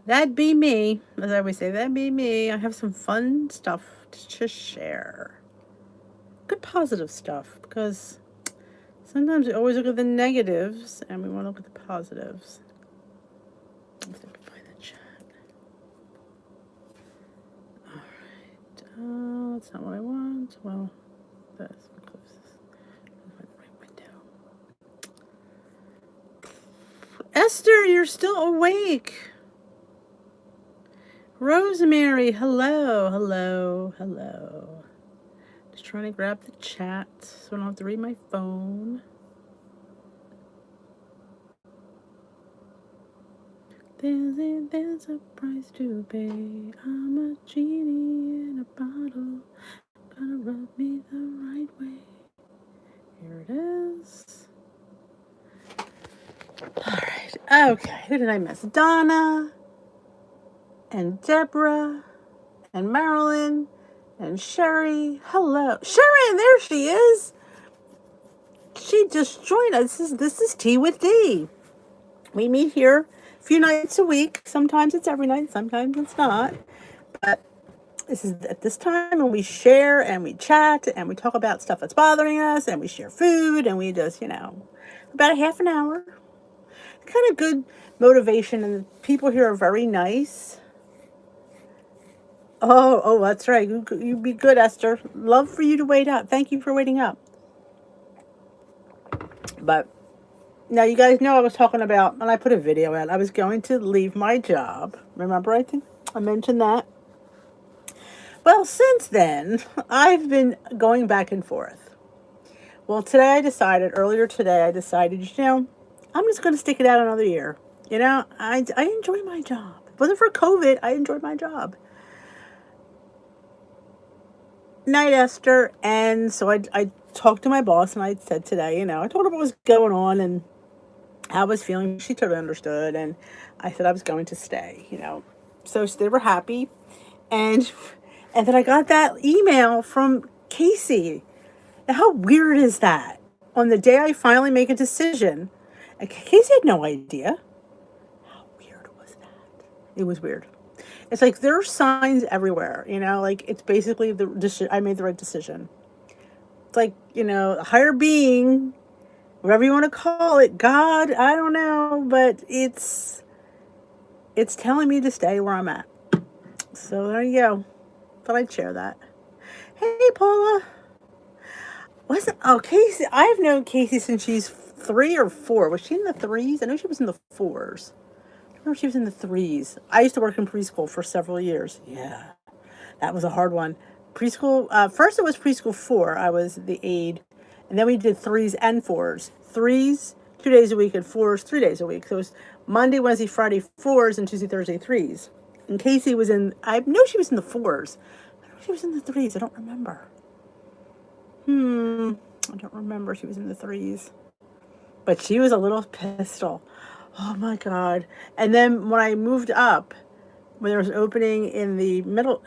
That'd be me. As I always say, that'd be me. I have some fun stuff to share. Good positive stuff, because sometimes we always look at the negatives and we want to look at the positives. Let's see if I can find the chat. Alright. That's not what I want. Well, that's close this. Find the right window. Esther, you're still awake. Rosemary, hello, hello, hello. Just trying to grab the chat so I don't have to read my phone. There's a price to pay. I'm a genie in a bottle. Gotta rub me the right way. Here it is. Alright, okay. Who did I miss? Donna and Deborah and Marilyn and Sherry. Hello. Sharon, there she is. She just joined us. This is Tea with D. We meet here a few nights a week. Sometimes it's every night, sometimes it's not. But this is at this time, and we share and we chat and we talk about stuff that's bothering us, and we share food, and we just, about a half an hour. Kind of good motivation, and the people here are very nice. Oh, that's right. You be good, Esther. Love for you to wait up. Thank you for waiting up. But now you guys know I was talking about, and I put a video out, I was going to leave my job. Remember, I think I mentioned that. Well, since then, I've been going back and forth. Well, earlier today, I decided, I'm just going to stick it out another year. I enjoy my job. If it wasn't for COVID, I enjoyed my job. Night, Esther. And so I talked to my boss, and I said today, I told her what was going on and how I was feeling. She totally understood. And I said I was going to stay, So they were happy. And then I got that email from Casey. Now, how weird is that? On the day I finally make a decision, and Casey had no idea. How weird was that? It was weird. It's like there are signs everywhere, like it's basically I made the right decision. It's like, a higher being, whatever you want to call it, God, I don't know, but it's telling me to stay where I'm at. So there you go. Thought I'd share that. Hey, Paula. Casey? I've known Casey since she's 3 or 4. Was she in the 3s? I know she was in the 4s. I remember she was in the 3s. I used to work in preschool for several years. Yeah, that was a hard one. Preschool, first it was preschool 4. I was the aide. And then we did 3s and 4s. 3s, 2 days a week, and 4s, 3 days a week. So it was Monday, Wednesday, Friday, 4s, and Tuesday, Thursday, 3s. And Casey I know she was in the 4s. I know she was in the 3s. I don't remember. I don't remember she was in the 3s. But she was a little pistol. Oh my God. And then when I moved up, when there was an opening in the middle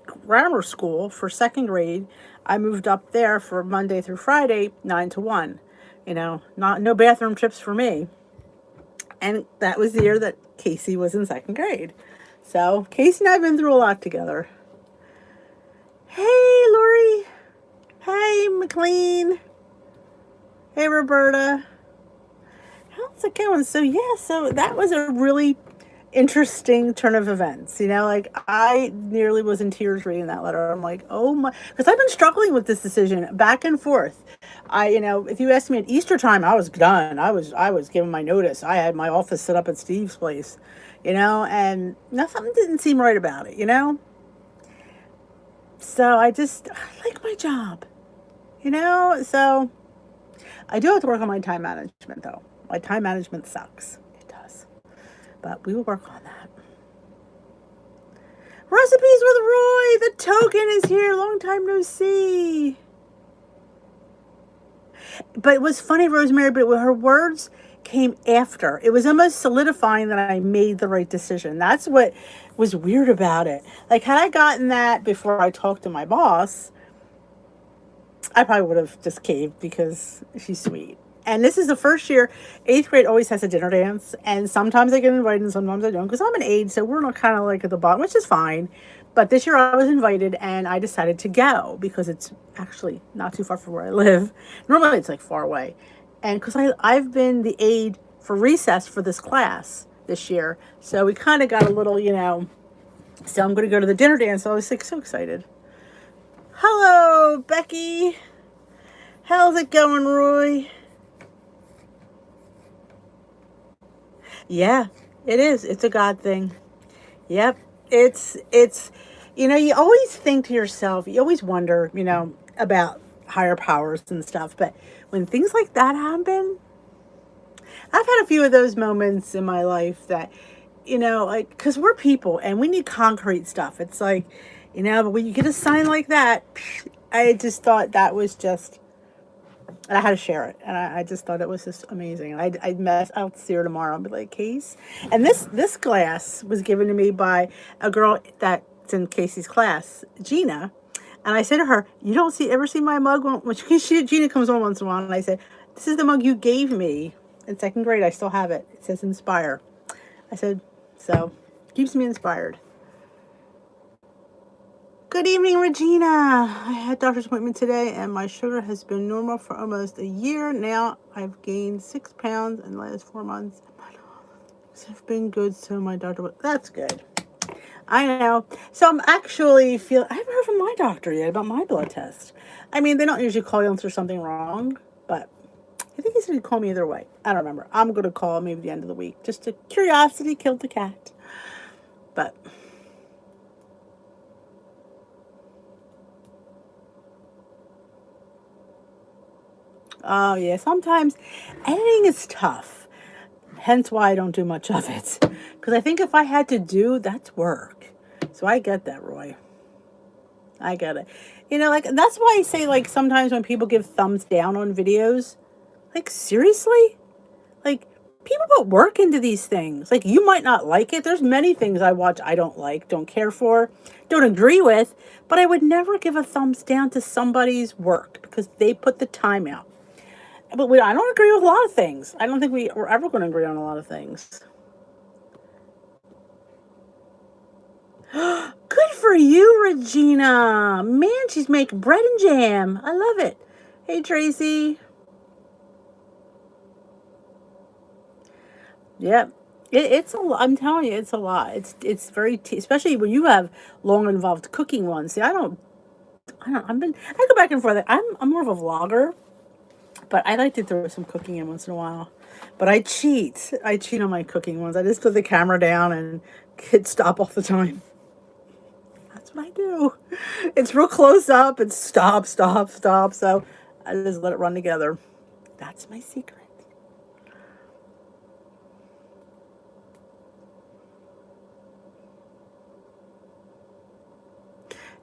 grammar school for 2nd grade, I moved up there for Monday through Friday, 9 to 1. No bathroom trips for me. And that was the year that Casey was in 2nd grade. So Casey and I have been through a lot together. Hey, Lori. Hey, McLean. Hey, Roberta. How's it going? So that was a really interesting turn of events. I nearly was in tears reading that letter. I'm like, oh my, because I've been struggling with this decision back and forth. If you asked me at Easter time, I was done. I was giving my notice. I had my office set up at Steve's place, and something didn't seem right about it, So I like my job, so I do have to work on my time management though. My time management sucks. It does. But we will work on that. Recipes with Roy! The token is here. Long time no see. But it was funny, Rosemary, but her words came after. It was almost solidifying that I made the right decision. That's what was weird about it. Like, had I gotten that before I talked to my boss, I probably would have just caved because she's sweet. And this is the first year. Eighth grade always has a dinner dance, and sometimes I get invited and sometimes I don't because I'm an aide, so we're not kind of like at the bottom, which is fine. But this year I was invited and I decided to go because it's actually not too far from where I live. Normally it's like far away. And because I've been the aide for recess for this class this year. So we kind of got a little, so I'm going to go to the dinner dance. I was like so excited. Hello, Becky. How's it going, Roy? Yeah, it is. It's a God thing. Yep. It's you always think to yourself, you always wonder, about higher powers and stuff, but when things like that happen, I've had a few of those moments in my life that, like, because we're people and we need concrete stuff. It's like, but when you get a sign like that, I just thought that was just, and I had to share it, and I just thought it was just amazing. I'll see her tomorrow and be like, Case. And this glass was given to me by a girl that's in Casey's class, Gina. And I said to her, "You don't ever see my mug?" When Gina comes on once in a while, and I said, "This is the mug you gave me in second grade. I still have it. It says Inspire." I said, so keeps me inspired. Good evening, Regina. I had a doctor's appointment today and my sugar has been normal for almost a year now. I've gained 6 pounds in the last 4 months. I've been good, so my doctor, that's good. I know. So I'm actually I haven't heard from my doctor yet about my blood test. I mean, they don't usually call you unless there's something wrong, but I think he said he'd call me either way. I don't remember. I'm going to call maybe the end of the week. Just a curiosity killed the cat. But oh, yeah. Sometimes editing is tough. Hence why I don't do much of it. Because I think if I had to that's work. So I get that, Roy. I get it. Like, that's why I say, like, sometimes when people give thumbs down on videos, like, seriously? Like, people put work into these things. Like, you might not like it. There's many things I watch I don't like, don't care for, don't agree with, but I would never give a thumbs down to somebody's work because they put the time out. But I don't agree with a lot of things. I don't think we're ever going to agree on a lot of things. Good for you, Regina. Man, she's making bread and jam. I love it. Hey, Tracy. Yep. It's a lot. I'm telling you, it's a lot. It's very, especially when you have long involved cooking ones. See, I go back and forth. I'm more of a vlogger, but I like to throw some cooking in once in a while. But I cheat. I cheat on my cooking ones. I just put the camera down and hit stop all the time. That's what I do. It's real close up. It's stop, stop, stop. So I just let it run together. That's my secret.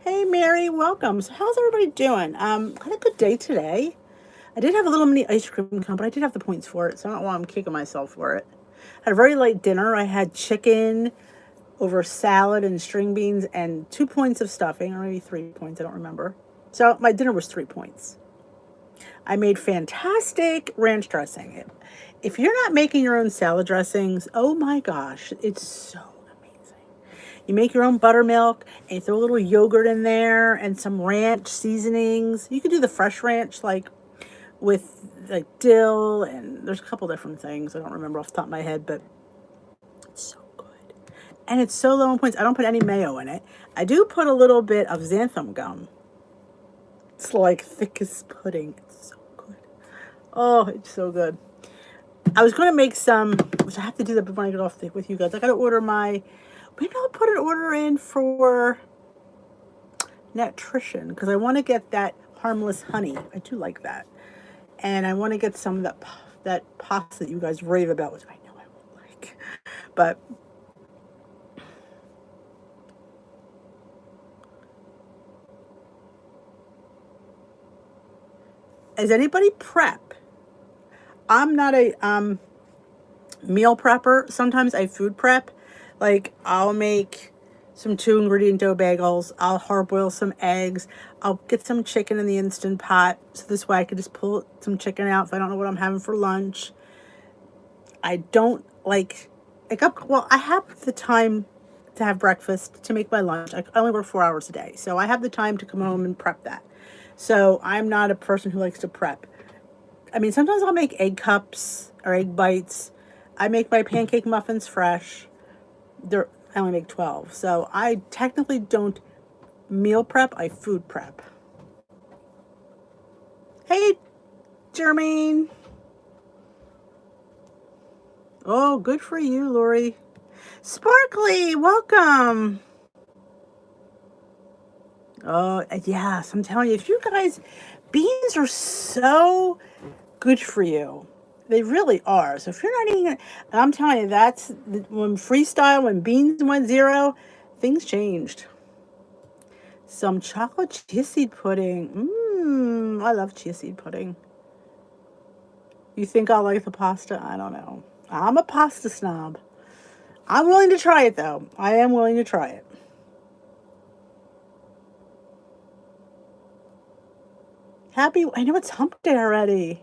Hey, Mary, welcome. So how's everybody doing? Had a good day today. I did have a little mini ice cream cone, but I did have the points for it, so I don't know why I'm kicking myself for it. Had a very light dinner. I had chicken over salad and string beans and 2 points of stuffing, or maybe 3 points, I don't remember. So my dinner was 3 points. I made fantastic ranch dressing. If you're not making your own salad dressings, oh my gosh, it's so amazing. You make your own buttermilk and you throw a little yogurt in there and some ranch seasonings. You could do the fresh ranch, like with like dill, and there's a couple different things I don't remember off the top of my head, but it's so good. And it's so low in points. I don't put any mayo in it. I do put a little bit of xanthan gum. It's like thick as pudding. It's so good. Oh, it's so good. I was going to make some, which I have to do that before I get off with you guys. I got to order maybe I'll put an order in for nutrition because I want to get that harmless honey. I do like that. And I want to get some of that pasta that you guys rave about, which I know I won't like. But does anybody prep? I'm not a meal prepper. Sometimes I food prep. Like I'll make some 2-ingredient dough bagels. I'll hard boil some eggs. I'll get some chicken in the Instant Pot. So this way I can just pull some chicken out if I don't know what I'm having for lunch. I don't well, I have the time to have breakfast, to make my lunch. I only work 4 hours a day. So I have the time to come home and prep that. So I'm not a person who likes to prep. I mean, sometimes I'll make egg cups or egg bites. I make my pancake muffins fresh. I only make 12. So I technically don't meal prep, I food prep. Hey, Jermaine. Oh, good for you, Lori. Sparkly, welcome. Oh, yes, I'm telling you, if you guys, beans are so good for you. They really are. So if you're not eating it, and I'm telling you, when freestyle, when beans went zero, things changed. Some chocolate chia seed pudding. I love chia seed pudding. You think I'll like the pasta? I don't know. I'm a pasta snob. I'm willing to try it, though. I am willing to try it. I know it's hump day already.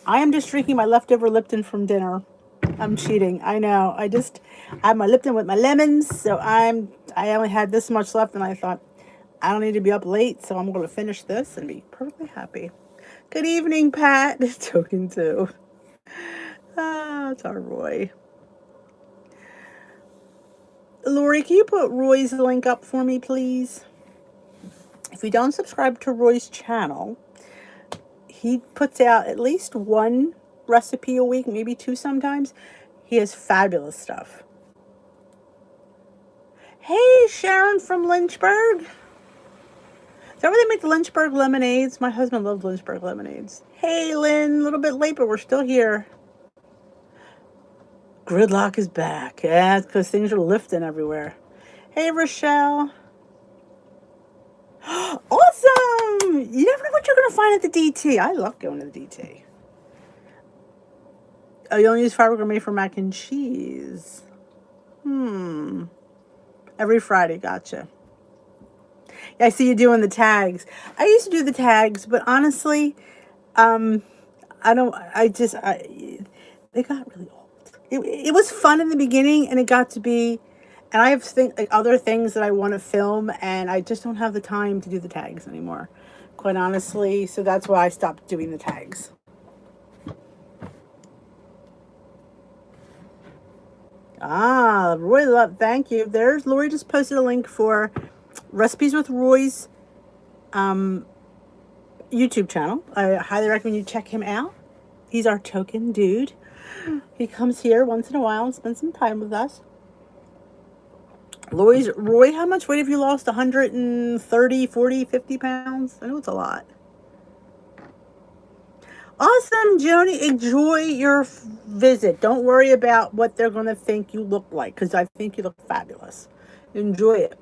I am just drinking my leftover Lipton from dinner. I'm cheating. I know. I have my Lipton with my lemons, so I only had this much left, and I thought, I don't need to be up late, so I'm going to finish this and be perfectly happy. Good evening, Pat. Token 2. It's our Roy. Lori, can you put Roy's link up for me, please? If you don't subscribe to Roy's channel, he puts out at least one recipe a week, maybe 2 sometimes. He has fabulous stuff. Hey, Sharon from Lynchburg. Is that where they make the Lynchburg lemonades? My husband loves Lynchburg lemonades. Hey, Lynn, a little bit late, but we're still here. Gridlock is back. Yeah, it's because things are lifting everywhere. Hey, Rochelle. Awesome! You never know what you're going to find at the DT. I love going to the DT. Oh, you only use Fiber Gourmet for mac and cheese. Every Friday, gotcha. Yeah, I see you doing the tags. I used to do the tags, but honestly, they got really old. It was fun in the beginning, and it got to be, and I have other things that I want to film, and I just don't have the time to do the tags anymore, quite honestly. So that's why I stopped doing the tags. Roy, thank you. There's Lori just posted a link for Recipes with Roy's YouTube channel. I highly recommend you check him out. He's our token dude. He comes here once in a while and spends some time with us. Roy, how much weight have you lost? 130, 40, 50 pounds? I know it's a lot. Awesome, Joni. Enjoy your visit. Don't worry about what they're going to think you look like, because I think you look fabulous. Enjoy it.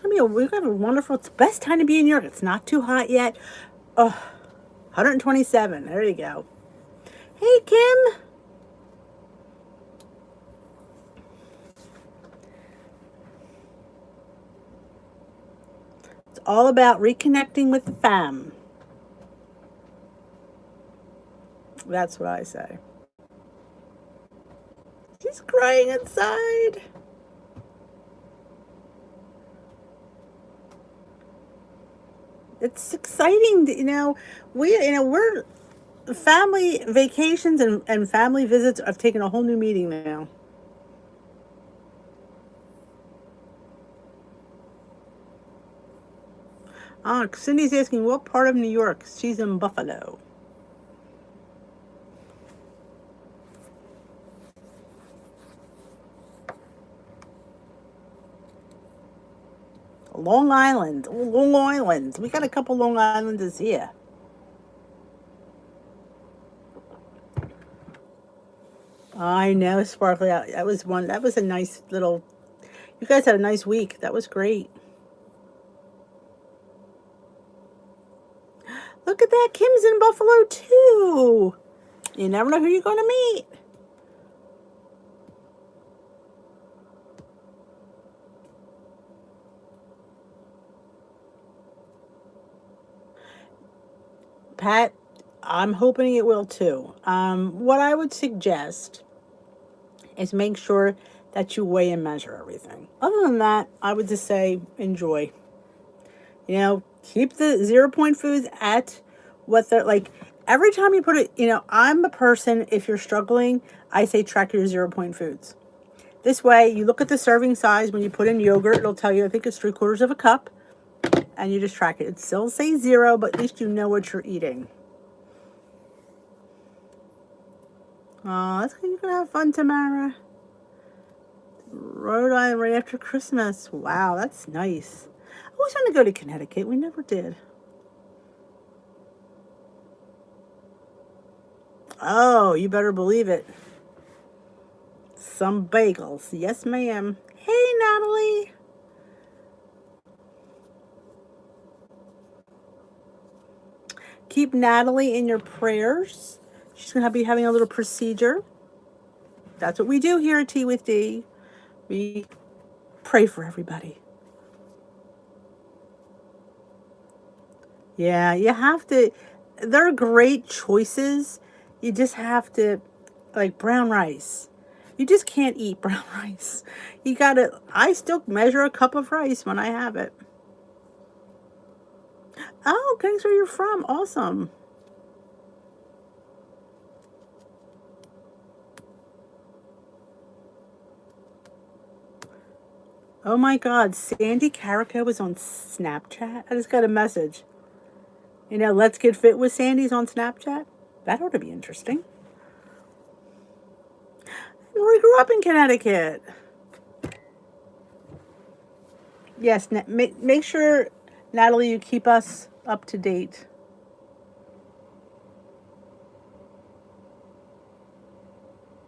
We're going to have a wonderful, it's the best time to be in New York. It's not too hot yet. 127. There you go. Hey, Kim. It's all about reconnecting with the fam. That's what I say. She's crying inside. It's exciting, we're family vacations and family visits have taken a whole new meaning now. Cindy's asking what part of New York. She's in Buffalo. Long Island. Long Island. We got a couple Long Islanders here. I know, Sparkly. That was a nice little, you guys had a nice week. That was great. Look at that. Kim's in Buffalo too. You never know who you're going to meet. Pat, I'm hoping it will too. What I would suggest is make sure that you weigh and measure everything. Other than that, I would just say enjoy. Keep the 0 point foods at what they're like. Every time you put it, I'm a person, if you're struggling, I say track your 0 point foods. This way, you look at the serving size. When you put in yogurt, it'll tell you, I think it's 3/4 of a cup, and you just track it. It still say 0, but at least you know what you're eating. Oh, that's good. You're going to have fun, Tamara. Rhode Island right after Christmas. Wow, that's nice. I always want to go to Connecticut. We never did. Oh, you better believe it. Some bagels. Yes, ma'am. Hey, Natalie. Keep Natalie in your prayers. She's going to be having a little procedure. That's what we do here at Tea with D. We pray for everybody. Yeah, you have to. They're great choices. You just have to, like brown rice. You just can't eat brown rice. You gotta, I still measure a cup of rice when I have it. Oh, thanks where you're from. Awesome. Oh my God, Sandy Carico was on Snapchat. I just got a message. Let's Get Fit with Sandy's on Snapchat. That ought to be interesting. We grew up in Connecticut. Yes, make sure, Natalie, you keep us up to date.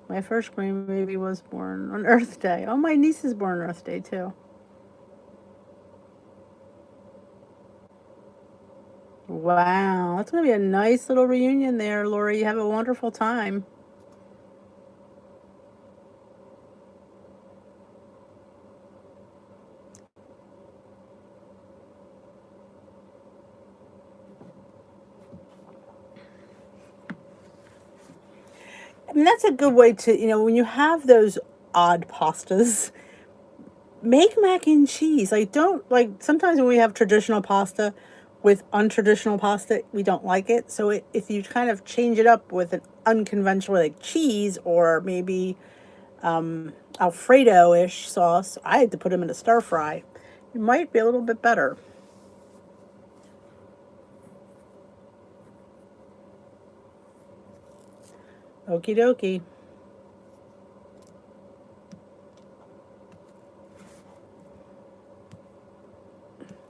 My first grandbaby was born on Earth Day. Oh, my niece is born on Earth Day, too. Wow, that's going to be a nice little reunion there, Lori. You have a wonderful time. I mean, that's a good way to, when you have those odd pastas, make mac and cheese. Like, don't, like, sometimes when we have traditional pasta with untraditional pasta, we don't like it. So if you kind of change it up with an unconventional, like cheese or maybe Alfredo-ish sauce, I had to put them in a stir fry. It might be a little bit better. Okie dokie.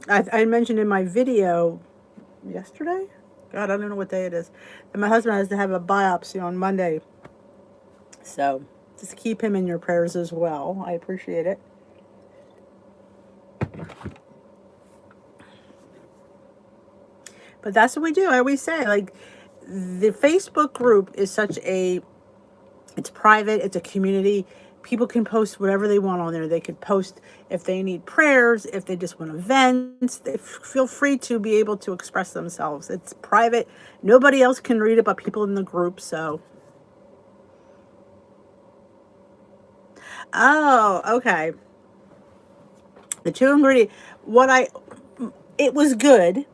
I mentioned in my video yesterday, God, I don't know what day it is, and my husband has to have a biopsy on Monday. So just keep him in your prayers as well. I appreciate it. But that's what we do. I always say, like, the Facebook group is it's private, it's a community. People can post whatever they want on there. They could post if they need prayers, if they just want events. They feel free to be able to express themselves. It's private. Nobody else can read it but people in the group, so. Oh, okay. The two ingredient, it was good.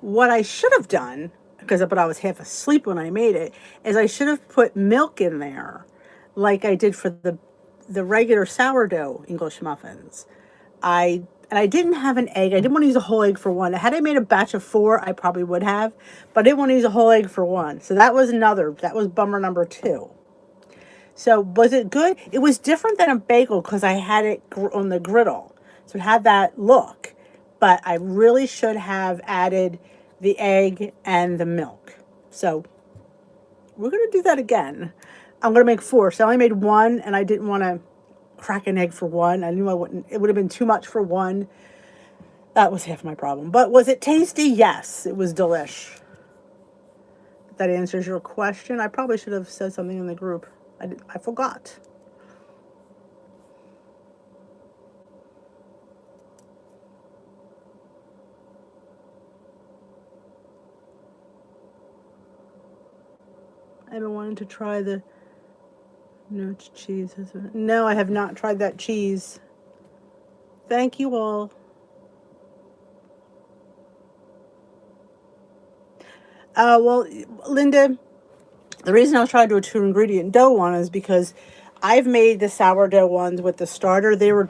What I should have done, but I was half asleep when I made it, is I should have put milk in there, like I did for the regular sourdough English muffins. I didn't have an egg. I didn't want to use a whole egg for one. Had I made a batch of 4, I probably would have, but I didn't want to use a whole egg for one. So that was bummer number 2. So was it good? It was different than a bagel because I had it on the griddle. So it had that look. But I really should have added the egg and the milk. So we're going to do that again. I'm going to make 4. So I only made 1 and I didn't want to crack an egg for 1. I knew it would have been too much for 1. That was half my problem. But was it tasty? Yes, it was delish. that answers your question. I probably should have said something in the group. I forgot. I've been wanting to try the no cheese. No, I have not tried that cheese. Thank you all. Well, Linda, the reason I was trying to do a 2-ingredient dough one is because I've made the sourdough ones with the starter. They were,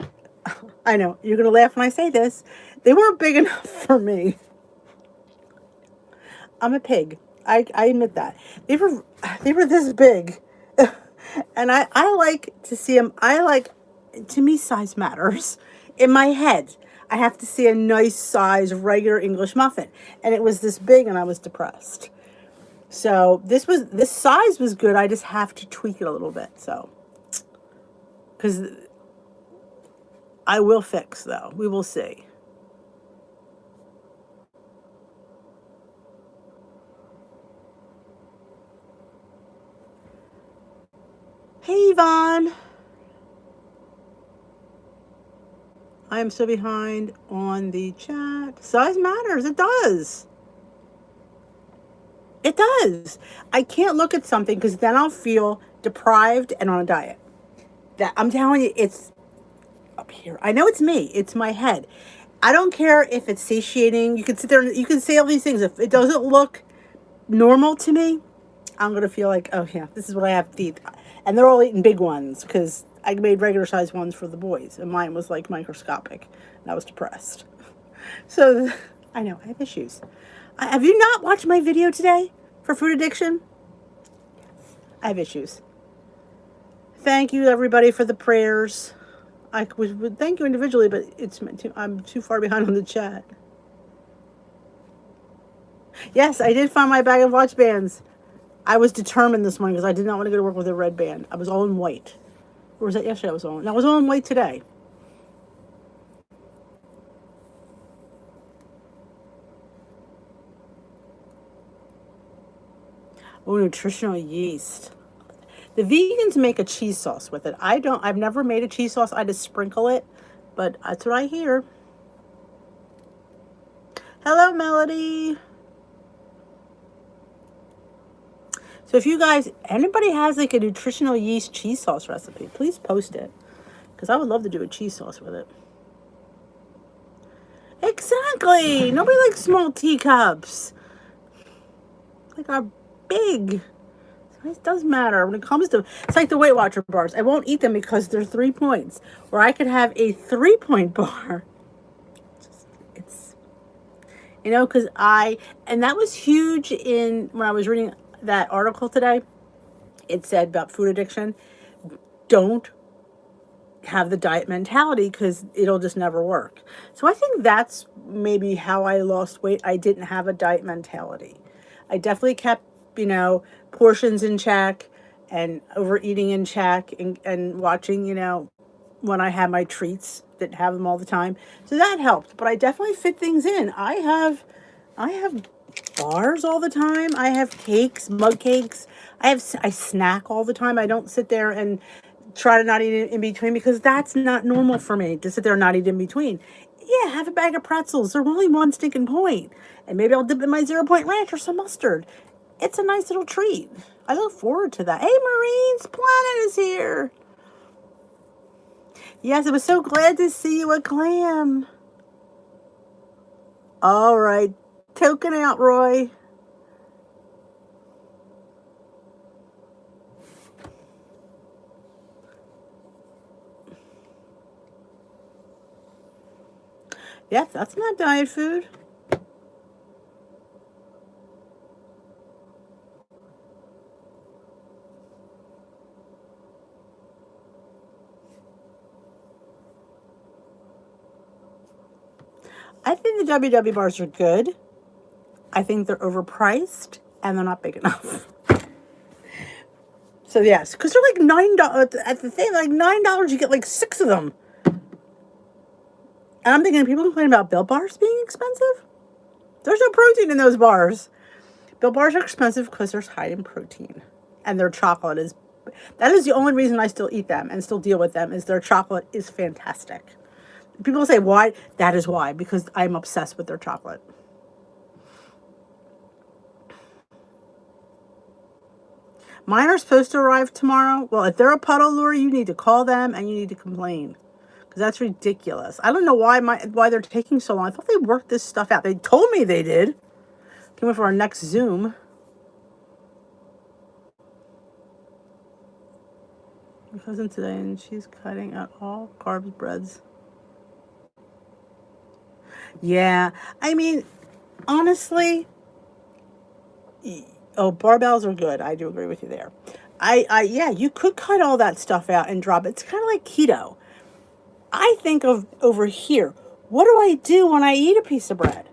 I know, you're going to laugh when I say this. They weren't big enough for me. I'm a pig. I admit that. They were this big. And I like to see them. To me, size matters. In my head, I have to see a nice size regular English muffin. And it was this big and I was depressed. So this size was good. I just have to tweak it a little bit. So, because I will fix though. We will see. Hey, Yvonne. I am so behind on the chat. Size matters. It does. It does. I can't look at something because then I'll feel deprived and on a diet. That I'm telling you, it's up here. I know it's me. It's my head. I don't care if it's satiating. You can sit there and you can say all these things. If it doesn't look normal to me, I'm going to feel like, oh yeah, this is what I have to eat. And they're all eating big ones because I made regular size ones for the boys. And mine was like microscopic. And I was depressed. So I know, I have issues. Have you not watched my video today for food addiction? I have issues. Thank you, everybody, for the prayers. I would thank you individually, but I'm too far behind on the chat. Yes, I did find my bag of watch bands. I was determined this morning because I did not want to go to work with a red band. I was all in white. Or was that yesterday? I was all in white today. Oh, nutritional yeast. The vegans make a cheese sauce with it. I've never made a cheese sauce. I just sprinkle it, but that's what I hear. Hello, Melody. So if you guys, anybody has like a nutritional yeast cheese sauce recipe, please post it. Because I would love to do a cheese sauce with it. Exactly. Nobody likes small teacups. Like our big. It does matter when it comes to, it's like the Weight Watcher bars. I won't eat them because they're 3 points. Or I could have a 3-point bar. It's, because and that was huge when I was reading that article today. It said about food addiction. Don't have the diet mentality because it'll just never work. So I think that's maybe how I lost weight. I didn't have a diet mentality. I definitely kept, portions in check and overeating in check and watching, when I had my treats, didn't have them all the time. So that helped, but I definitely fit things in. I have bars all the time. I have cakes, mug cakes. I snack all the time. I don't sit there and try to not eat in between because that's not normal for me to sit there and not eat in between. Yeah, have a bag of pretzels. They're only 1 stinking point. And maybe I'll dip in my 0-point ranch or some mustard. It's a nice little treat. I look forward to that. Hey, Marines, Planet is here. Yes, I was so glad to see you at Clam. All right. Token out, Roy. Yes, that's not diet food. I think the WW bars are good. I think they're overpriced and they're not big enough. So yes, because they're like $9 at the thing, like $9 you get like 6 of them. And I'm thinking people complain about Built bars being expensive. There's no protein in those bars. Built bars are expensive because there's high in protein, and their chocolate is. That is the only reason I still eat them and still deal with them is their chocolate is fantastic. People say why? That is why, because I'm obsessed with their chocolate. Mine are supposed to arrive tomorrow. Well, if they're a puddle lure, you need to call them and you need to complain because that's ridiculous. I don't know why they're taking so long. I thought they worked this stuff out. They told me they did. Came in for our next Zoom. My cousin today, and she's cutting out all carbs breads. Yeah, I mean, honestly, oh, barbells are good. I do agree with you there. Yeah, you could cut all that stuff out and drop it. It's kind of like keto. I think of over here. What do I do when I eat a piece of bread?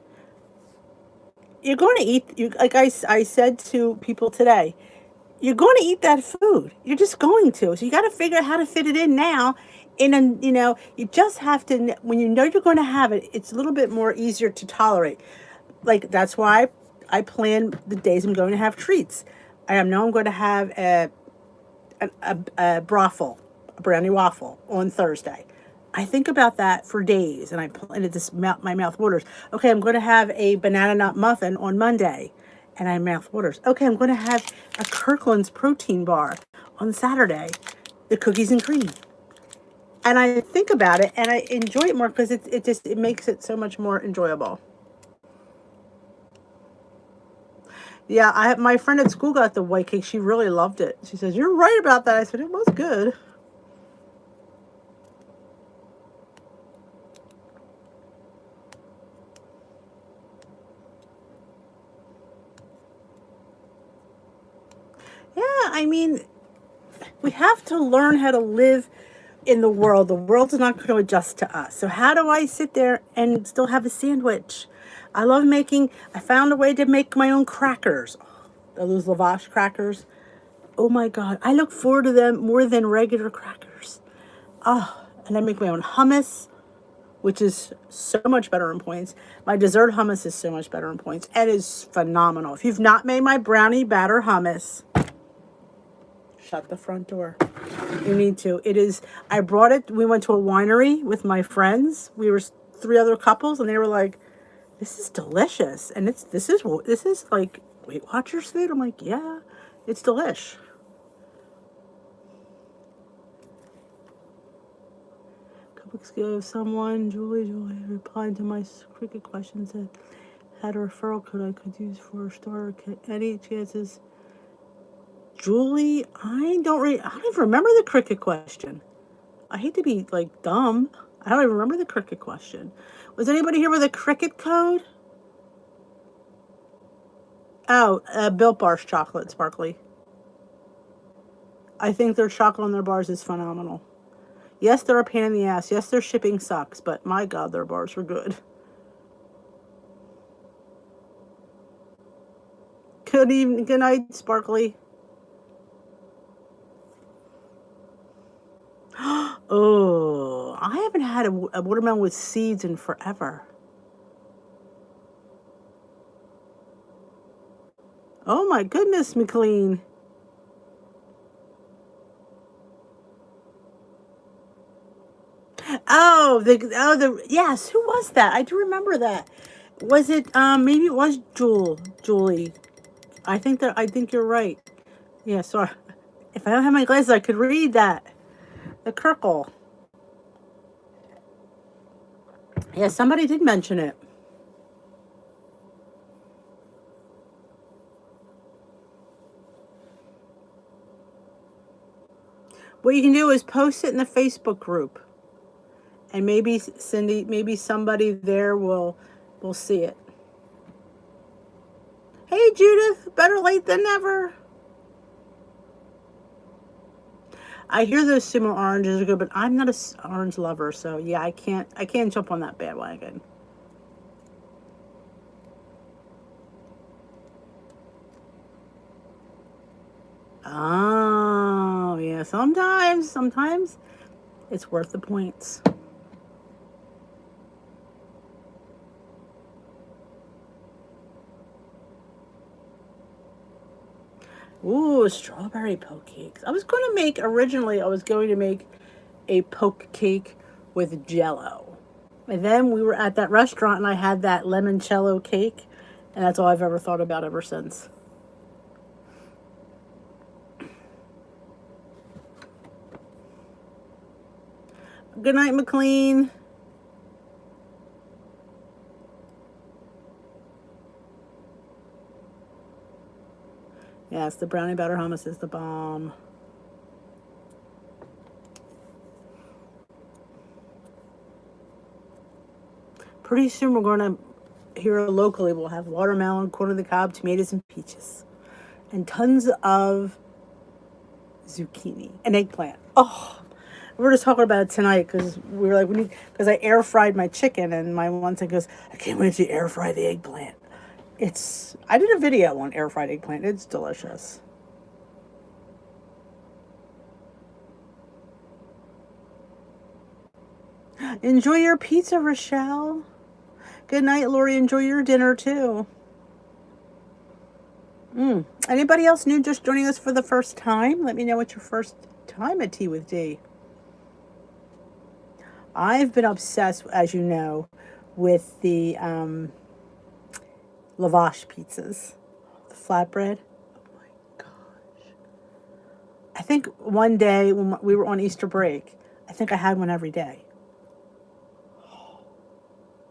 You're going to eat, like I said to people today, you're going to eat that food. You're just going to. So you got to figure out how to fit it in now. You just have to, when you know you're going to have it, it's a little bit more easier to tolerate. Like, that's why I plan the days I'm going to have treats. I know I'm going to have a brothel, a brownie waffle on Thursday. I think about that for days, and it just my mouth waters. Okay, I'm going to have a banana nut muffin on Monday, and I mouth waters. Okay, I'm going to have a Kirkland's protein bar on Saturday, the cookies and cream. And I think about it, and I enjoy it more because it makes it so much more enjoyable. Yeah, my friend at school got the white cake. She really loved it. She says, "You're right about that." I said, "It was good." Yeah, I mean, we have to learn how to live in the world. The world's not going to adjust to us. So how do I sit there and still have a sandwich? I found a way to make my own crackers. Those lavash crackers. Oh my God. I look forward to them more than regular crackers. Oh, and I make my own hummus, which is so much better in points. My dessert hummus is so much better in points. It is phenomenal. If you've not made my brownie batter hummus, shut the front door. You need to. It is, I brought it, we went to a winery with my friends. We were three other couples and they were like, this is delicious. And this is like Weight Watchers food. I'm like, yeah, it's delish. A couple weeks ago, Julie replied to my cricket question, said, had a referral code I could use for a starter kit. Any chances? Julie, I don't even remember the cricket question. I hate to be like dumb. I don't even remember the cricket question. Was anybody here with a cricket code? Oh, Built Bars chocolate, sparkly. I think their chocolate on their bars is phenomenal. Yes, they're a pain in the ass. Yes, their shipping sucks, but my God, their bars were good. Good evening, good night, sparkly. Oh, I haven't had a watermelon with seeds in forever. Oh my goodness, McLean. Yes, who was that? I do remember that. Was it maybe it was Julie. I think you're right. Yeah, sorry. If I don't have my glasses I could read that. The Kirkle. Yeah, somebody did mention it. What you can do is post it in the Facebook group. And maybe Cindy, maybe somebody there will see it. Hey Judith, better late than never. I hear those sumo oranges are good, but I'm not a orange lover, so yeah, I can't jump on that bandwagon. Oh, yeah, sometimes it's worth the points. Ooh, strawberry poke cakes. Originally, I was going to make a poke cake with jello. And then we were at that restaurant and I had that limoncello cake. And that's all I've ever thought about ever since. Good night, McLean. Yes, the brownie batter hummus is the bomb. Pretty soon we're going to, here locally, we'll have watermelon, corn on the cob, tomatoes, and peaches. And tons of zucchini and eggplant. Oh, we were just talking about it tonight because we were like, because I air fried my chicken and my one son goes, I can't wait to air fry the eggplant. I did a video on air fried eggplant. It's delicious. Enjoy your pizza, Rochelle. Good night, Lori. Enjoy your dinner too. Anybody else new just joining us for the first time? Let me know what's your first time at Tea with D. I've been obsessed, as you know, with the lavash pizzas, the flatbread. Oh my gosh! I think one day when we were on Easter break, I think I had one every day. Oh,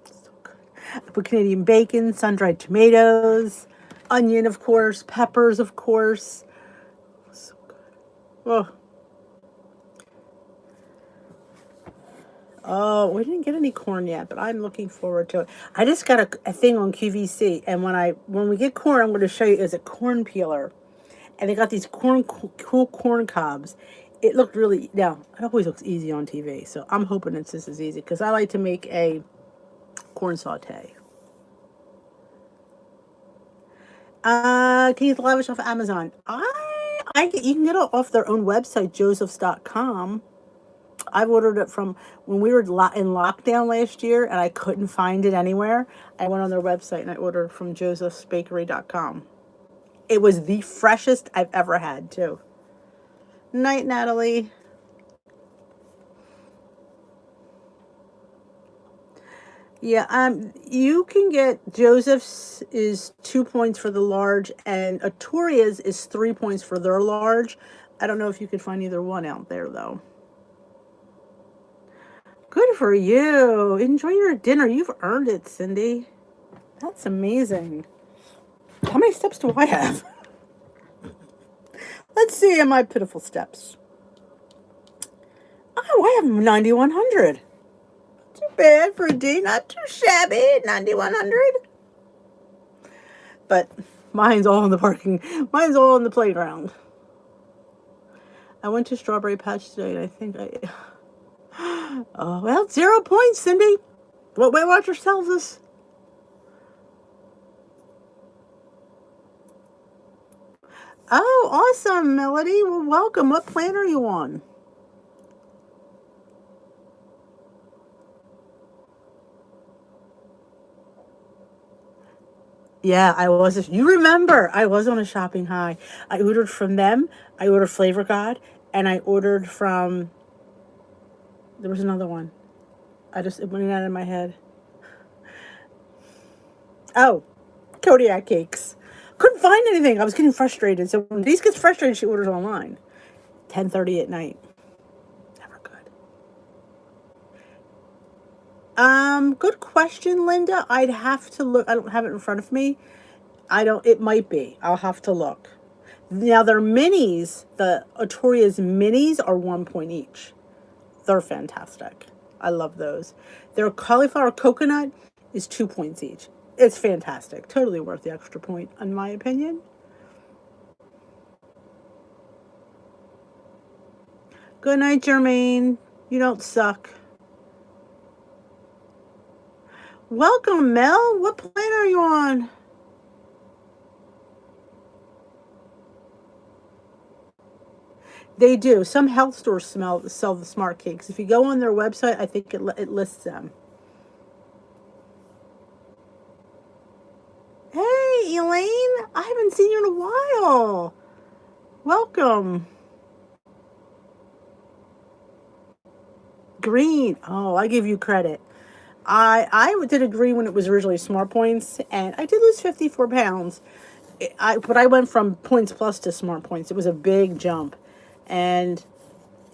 so good. I put Canadian bacon, sun-dried tomatoes, onion, of course, peppers, of course. So good. Oh. Oh, we didn't get any corn yet, but I'm looking forward to it. I just got a thing on QVC, and when we get corn, I'm going to show you is a corn peeler, and they got these cool corn cobs. It looked really now. It always looks easy on TV, so I'm hoping it's just as easy because I like to make a corn saute. Can you get the lavish off Amazon? You can get it off their own website, josephs.com. I've ordered it from when we were in lockdown last year and I couldn't find it anywhere. I went on their website and I ordered from josephsbakery.com. It was the freshest I've ever had, too. Night, Natalie. Yeah, you can get Joseph's is 2 points for the large and Arturia's is 3 points for their large. I don't know if you could find either one out there, though. Good for you. Enjoy your dinner. You've earned it, Cindy. That's amazing. How many steps do I have? Let's see in my pitiful steps. Oh, I have 9,100. Not too bad for a day. Not too shabby. 9,100. But mine's all in the parking. Mine's all in the playground. I went to Strawberry Patch today, and I think oh, well, 0 points, Cindy. What Weight Watchers tells us. Oh, awesome, Melody. Well, welcome. What plan are you on? Yeah, I was. You remember, I was on a shopping high. I ordered from them. I ordered Flavor God, and I ordered from. There was another one. It went out of my head. Oh, Kodiak cakes. Couldn't find anything. I was getting frustrated. So when Denise gets frustrated, she orders online. 10:30 at night. Never good. Good question, Linda. I'd have to look. I don't have it in front of me. It might be. I'll have to look. Now, their minis, the Arturia's minis are 1 point each. They're fantastic. I love those. Their cauliflower coconut is 2 points each. It's fantastic. Totally worth the extra point, in my opinion. Good night, Jermaine. You don't suck. Welcome, Mel. What plan are you on? They do. Some health stores sell the smart cakes. If you go on their website, I think it lists them. Hey, Elaine. I haven't seen you in a while. Welcome. Green. Oh, I give you credit. I did a green when it was originally Smart Points, and I did lose 54 pounds. But I went from Points Plus to Smart Points. It was a big jump, and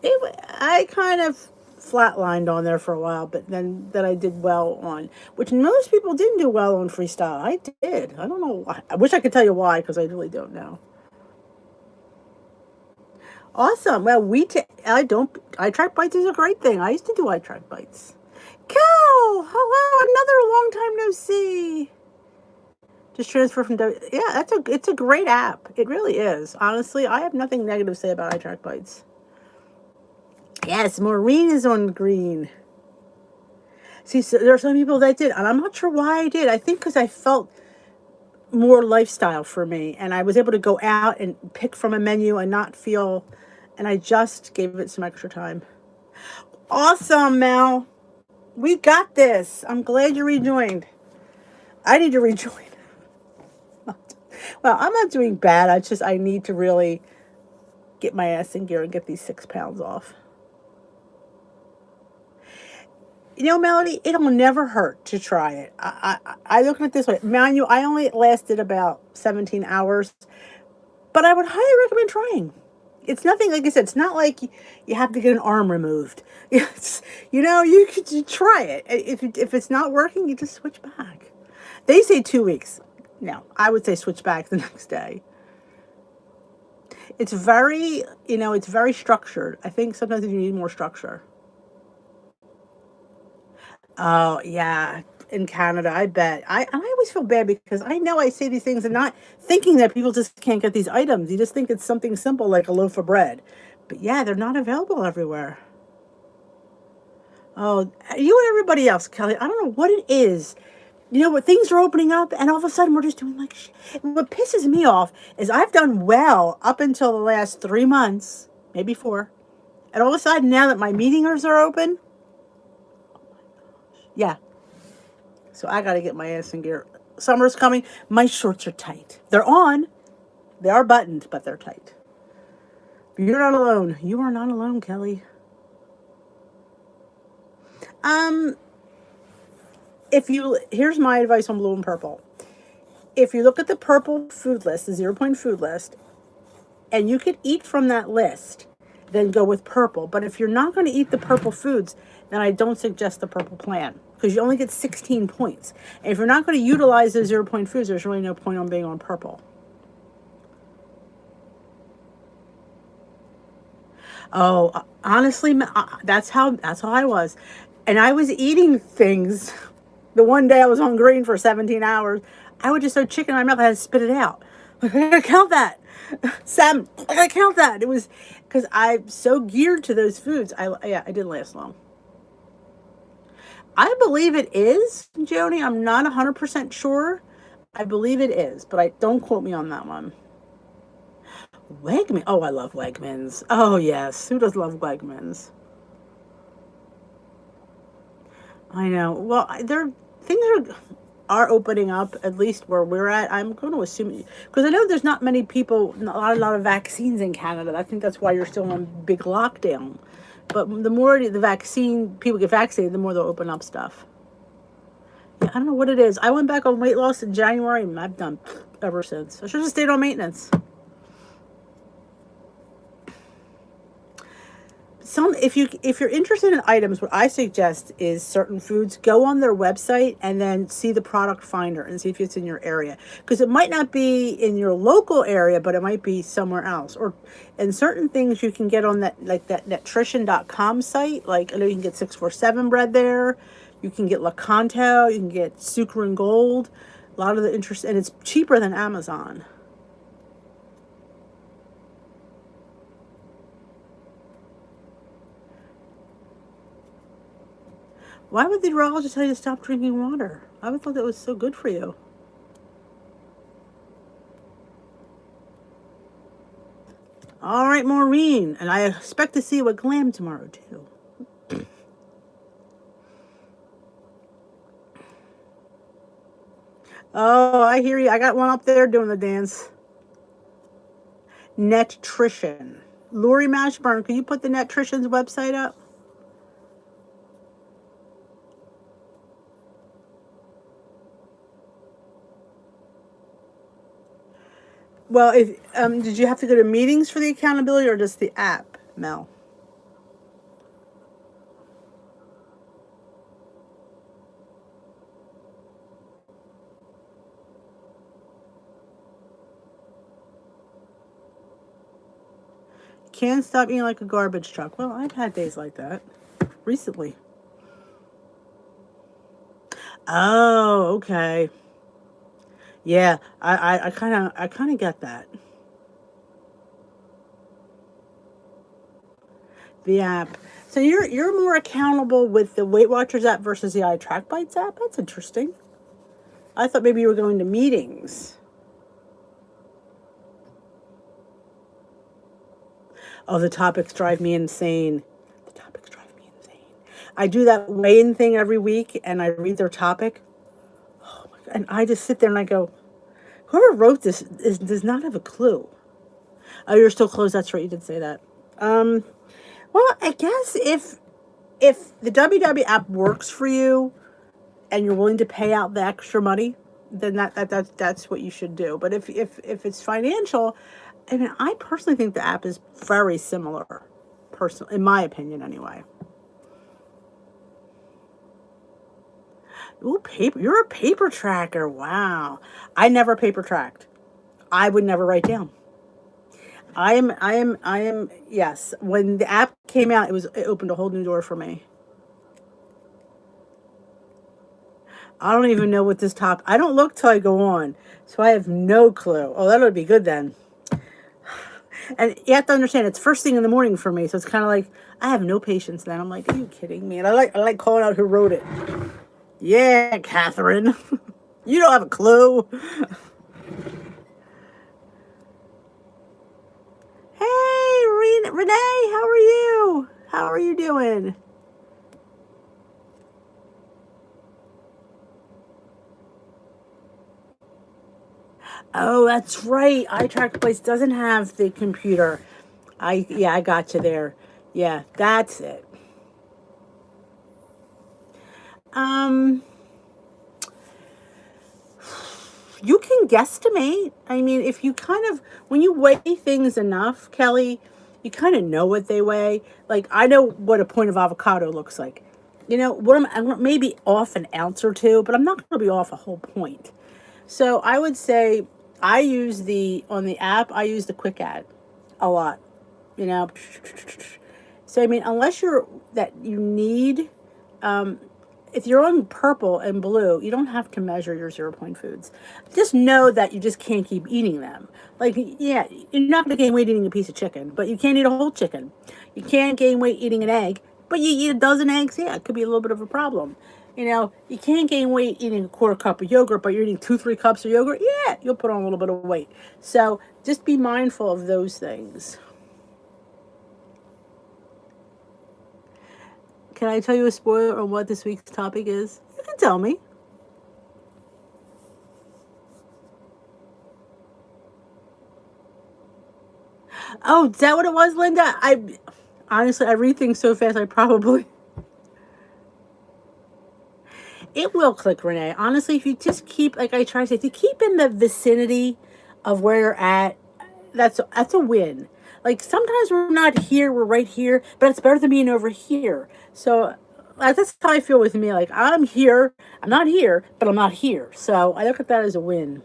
I kind of flatlined on there for a while, but then I did well on, which most people didn't do well on freestyle. I did. I don't know why. I wish I could tell you why, because I really don't know. Awesome. Well, I don't. I track bites is a great thing. I used to do I track bites. Cal, hello, another long time no see. Just transfer from yeah, it's a great app. It really is. Honestly, I have nothing negative to say about iTrack Bites. Yes, Maureen is on green. See, so there are some people that did, and I'm not sure why I did. I think because I felt more lifestyle for me, and I was able to go out and pick from a menu and not feel, and I just gave it some extra time. Awesome, Mel. We got this. I'm glad you rejoined. I need to rejoin. Well, I'm not doing bad. I need to really get my ass in gear and get these 6 pounds off. You know, Melody, it'll never hurt to try it. I look at it this way. Mind you, I only lasted about 17 hours, but I would highly recommend trying. It's nothing, like I said, it's not like you have to get an arm removed. It's, you could try it. If it's not working, you just switch back. They say 2 weeks. No, I would say switch back the next day. It's very structured. I think sometimes you need more structure. Oh, yeah. In Canada, I bet. I always feel bad because I know I say these things and not thinking that people just can't get these items. You just think it's something simple like a loaf of bread. But yeah, they're not available everywhere. Oh, you and everybody else, Kelly. I don't know what it is. You know what? Things are opening up, and all of a sudden we're just doing like What pisses me off is I've done well up until the last 3 months, maybe four. And all of a sudden, now that my meetings are open, yeah. So I got to get my ass in gear. Summer's coming. My shorts are tight. They're on. They are buttoned, but they're tight. You're not alone. You are not alone, Kelly. Um, if you Here's my advice on blue and purple. If you look at the purple food list, the 0 point food list, and you could eat from that list, then go with purple. But if you're not going to eat the purple foods, then I don't suggest the purple plan because you only get 16 points. And if you're not going to utilize those 0 point foods, there's really no point on being on purple. Oh, honestly, that's how I was, and I was eating things. The one day I was on green for 17 hours, I would just throw chicken in my mouth. I had to spit it out. I gotta count that, Sam. I gotta count that. It was because I'm so geared to those foods. I didn't last long. I believe it is, Joni. I'm not 100% sure. I believe it is, but I don't quote me on that one. Wegman. Oh, I love Wegmans. Oh yes, who does love Wegmans? I know. Well, things are opening up at least where we're at. I'm going to assume because I know there's not many people, a lot of vaccines in Canada. I think that's why you're still on big lockdown. But the more the vaccine people get vaccinated, the more they'll open up stuff. Yeah, I don't know what it is. I went back on weight loss in January, and I've done ever since. I should have stayed on maintenance. If you're interested in items, what I suggest is certain foods, go on their website and then see the product finder and see if it's in your area, because it might not be in your local area, but it might be somewhere else. Or and certain things you can get on that nutrition.com site. Like I know you can get 647 bread there, you can get Lakanto, you can get Sucre and Gold, a lot of the interest, and it's cheaper than Amazon. Why would the urologist tell you to stop drinking water? I would thought that was so good for you. All right, Maureen, and I expect to see you at Glam tomorrow too. Oh, I hear you. I got one up there doing the dance. Netrition. Lori Mashburn, can you put the Netrition's website up? Well, if did you have to go to meetings for the accountability or just the app, Mel? Can't stop eating like a garbage truck. Well, I've had days like that recently. Oh, okay. Yeah, I kind of get that. The app. So you're more accountable with the Weight Watchers app versus the iTrack Bites app. That's interesting. I thought maybe you were going to meetings. Oh, the topics drive me insane. The topics drive me insane. I do that weigh-in thing every week, and I read their topic. Oh my God. And I just sit there and I go, whoever wrote this does not have a clue. Oh, you're still closed. That's right. You did say that. Um, well, I guess if the WW app works for you and you're willing to pay out the extra money, then that's what you should do. But if it's financial, I mean, I personally think the app is very similar, personal, in my opinion, anyway. Ooh, paper! You're a paper tracker. Wow, I never paper tracked. I would never write down. I am. Yes, when the app came out, it opened a whole new door for me. I don't even know what this top. I don't look till I go on, so I have no clue. Oh, that would be good then. And you have to understand, it's first thing in the morning for me, so it's kind of like I have no patience. Then I'm like, are you kidding me? And I like calling out who wrote it. Yeah, Catherine, you don't have a clue. Hey, Renee, how are you? How are you doing? Oh, that's right. iTrack Place doesn't have the computer. I got you there. Yeah, that's it. Um, you can guesstimate. I mean, if you kind of when you weigh things enough, Kelly, you kind of know what they weigh. Like I know what a point of avocado looks like. You know what I'm maybe off an ounce or two, but I'm not going to be off a whole point. So I would say I use the on the app. I use the quick add a lot. You know, so I mean, unless you're that you need if you're on purple and blue, you don't have to measure your 0 point foods. Just know that you just can't keep eating them. Like, yeah, you're not going to gain weight eating a piece of chicken, but you can't eat a whole chicken. You can't gain weight eating an egg, but you eat a dozen eggs. Yeah, it could be a little bit of a problem. You know, you can't gain weight eating a quarter cup of yogurt, but you're eating 2, 3 cups of yogurt. Yeah, you'll put on a little bit of weight. So just be mindful of those things. Can I tell you a spoiler on what this week's topic is? You can tell me. Oh, is that what it was, Linda? I honestly I read things so fast I probably it will click, Renee. Honestly, if you just keep like I try to say, if you keep in the vicinity of where you're at, that's a win. Like sometimes we're not here, we're right here, but it's better than being over here. So that's how I feel with me. Like I'm here, I'm not here, but I'm not here. So I look at that as a win.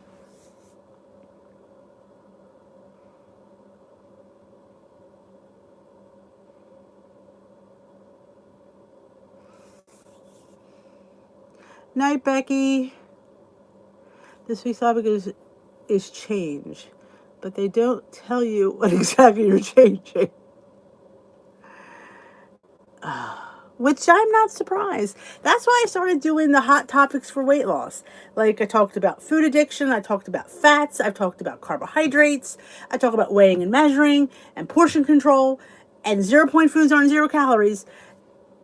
Night, Becky. This week's topic is change, but they don't tell you what exactly you're changing. Which I'm not surprised. That's why I started doing the hot topics for weight loss. Like I talked about food addiction, I talked about fats, I've talked about carbohydrates, I talk about weighing and measuring and portion control and 0 point foods on 0 calories.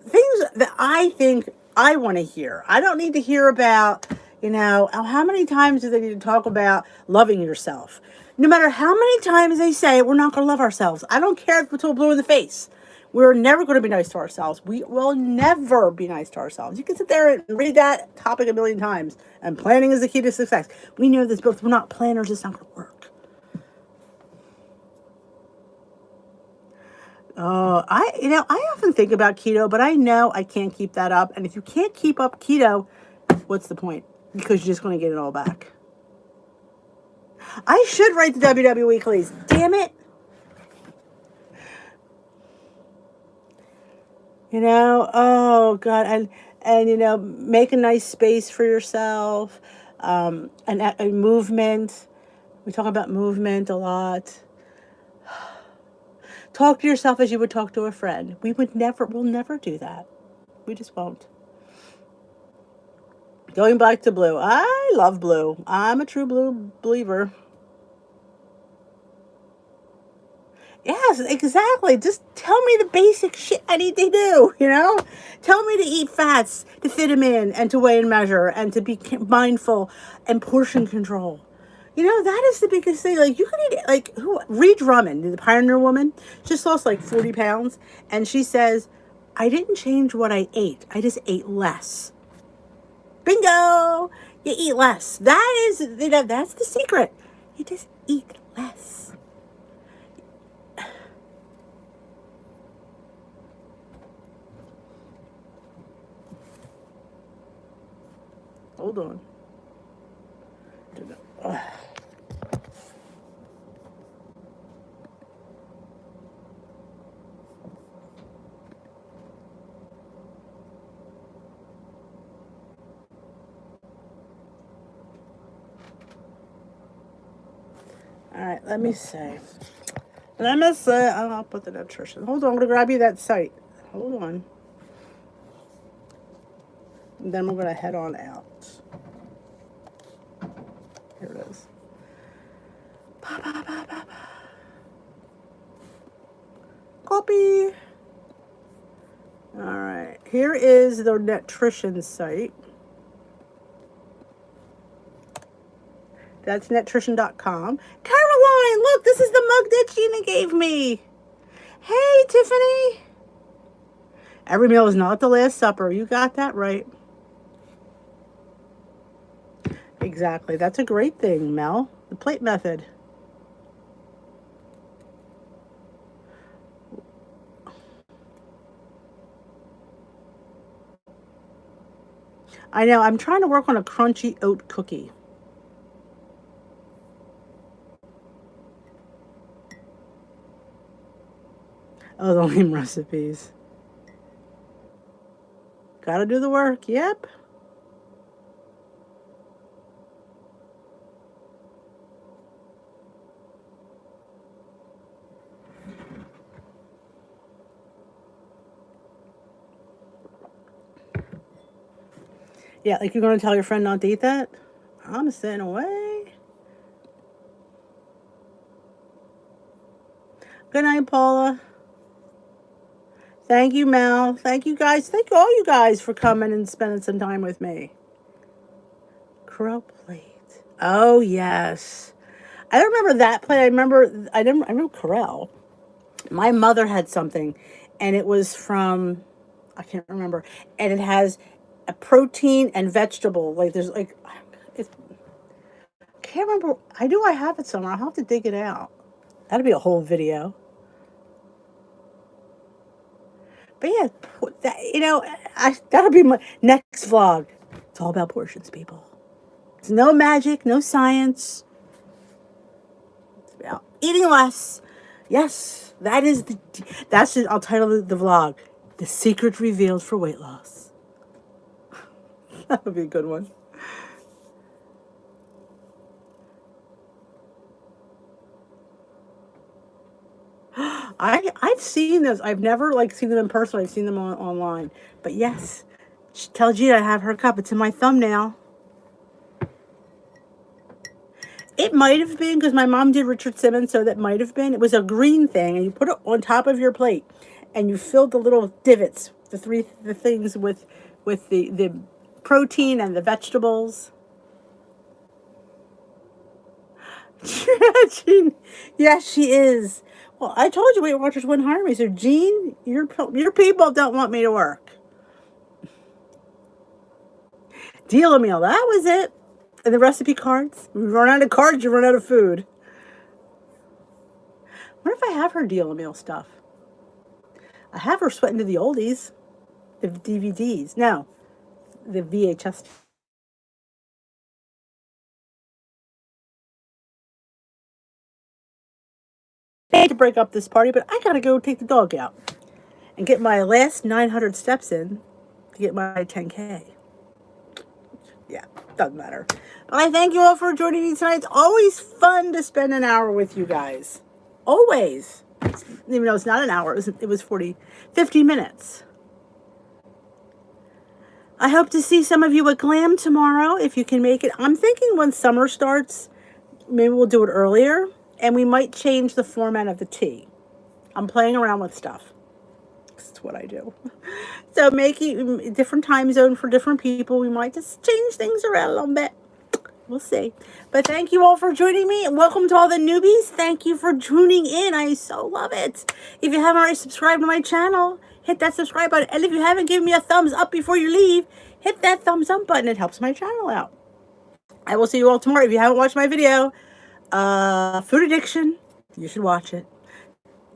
Things that I think I want to hear. I don't need to hear about, oh, how many times do they need to talk about loving yourself? No matter how many times they say we're not going to love ourselves, I don't care if it's all blue in the face. We're never going to be nice to ourselves. We will never be nice to ourselves. You can sit there and read that topic a million times. And planning is the key to success. We know this, but if we're not planners, it's not going to work. Oh, I often think about keto, but I know I can't keep that up. And if you can't keep up keto, what's the point? Because you're just going to get it all back. I should write the WW Weeklies. Damn it. Oh God, and make a nice space for yourself, and a movement. We talk about movement a lot. Talk to yourself as you would talk to a friend. We'll never do that. We just won't. Going back to blue. I love blue. I'm a true blue believer. Yes, exactly. Just tell me the basic shit I need to do. Tell me to eat fats, to fit them in, and to weigh and measure, and to be mindful and portion control. That is the biggest thing. Like, you could eat, like, Ree Drummond, the Pioneer Woman, just lost like 40 pounds. And she says, I didn't change what I ate. I just ate less. Bingo! You eat less. That's the secret. You just eat less. Hold on. All right, let me see. I'll put the nutrition. Hold on, I'm going to grab you that site. Hold on. And then we're going to head on out. Here it is. Copy. All right. Here is the nutrition site. That's nutrition.com. Caroline, look, this is the mug that Gina gave me. Hey, Tiffany. Every meal is not the last supper. You got that right. Exactly. That's a great thing, Mel. The plate method. I know. I'm trying to work on a crunchy oat cookie. Oh, the lame recipes. Gotta do the work. Yep. Yeah, like you're going to tell your friend not to eat that? I'm sitting away. Good night, Paula. Thank you, Mel. Thank you, guys. Thank all you guys for coming and spending some time with me. Crow plate. Oh, yes. I don't remember that plate. I remember Corel. My mother had something, and it was from, I can't remember, and it has a protein and vegetable. Like, there's like, I can't remember. I know I have it somewhere. I'll have to dig it out. That'll be a whole video. But yeah, that'll be my next vlog. It's all about portions, people. It's no magic, no science. It's about eating less. Yes, I'll title the vlog, The Secret Revealed for Weight Loss. That would be a good one. I've seen those. I've never seen them in person. I've seen them online. But yes, tell Gina I have her cup. It's in my thumbnail. It might have been because my mom did Richard Simmons, so that might have been. It was a green thing, and you put it on top of your plate, and you filled the little divots, the things with the protein and the vegetables. Jean, yes, she is. Well, I told you Weight Watchers wouldn't hire me. So, Jean, your people don't want me to work. Deal a meal. That was it. And the recipe cards. When you run out of cards, you run out of food. What if I have her deal a meal stuff? I have her sweating to the oldies, the DVDs. No, the VHS. I hate to break up this party, but I gotta go take the dog out and get my last 900 steps in to get my 10K. Yeah, doesn't matter. I thank you all for joining me tonight. It's always fun to spend an hour with you guys. Always. Even though it's not an hour, it was 50 minutes. I hope to see some of you at Glam tomorrow, if you can make it. I'm thinking when summer starts, maybe we'll do it earlier, and we might change the format of the tea. I'm playing around with stuff. That's what I do. So making a different time zone for different people, we might just change things around a little bit. We'll see. But thank you all for joining me, and welcome to all the newbies. Thank you for tuning in. I so love it. If you haven't already subscribed to my channel, hit that subscribe button. And if you haven't given me a thumbs up before you leave, hit that thumbs up button. It helps my channel out. I will see you all tomorrow. If you haven't watched my video, food addiction, you should watch it.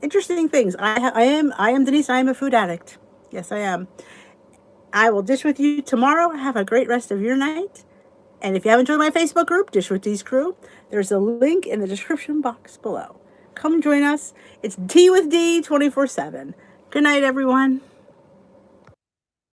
Interesting things. I am Denise. I am a food addict. Yes, I am. I will dish with you tomorrow. Have a great rest of your night. And if you haven't joined my Facebook group, Dish with D's Crew, there's a link in the description box below. Come join us. It's Tea with D 24/7. Good night, everyone.